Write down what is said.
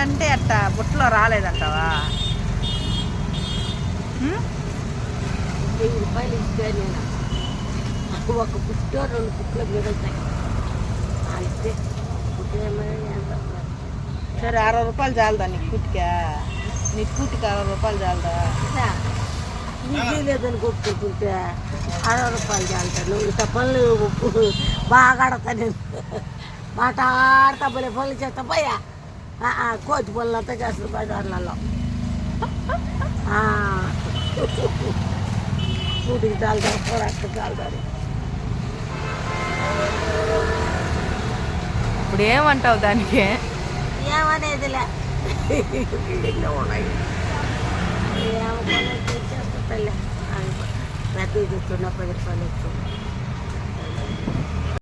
అంటే అట్ట బుట్టలో రాలేదంటావా? 1000 రూపాయలు ఇస్తే నేను ఒక పుట్టు 2 పుట్లు మిగులుతాయి అంతే. సరే 60 రూపాయలు చాలదా నీకు కూటికా? నీ కూటికి 60 రూపాయలు చాలదా? నిజే లేదని కొట్టుకుంటుంటే 60 రూపాయలు చాలుతా. నువ్వు ఇంత పనులు బాగా ఆడతా నేను, మాట ఆడతా పోలే పనులు చేస్తా పోయా. కోతి పనులు అంతా చేస్తుంది బజార్లలో. కూటికి చాలుతారు, పోరాటం చాలుతారు. ఇప్పుడు ఏమంటావు దానికి? ఏమనేదిలే, ఉన్నాయి ఏమో చేస్తా పెళ్ళి. అది పెద్ద ఇస్తున్నా 10 రూపాయలు ఇస్తుంది.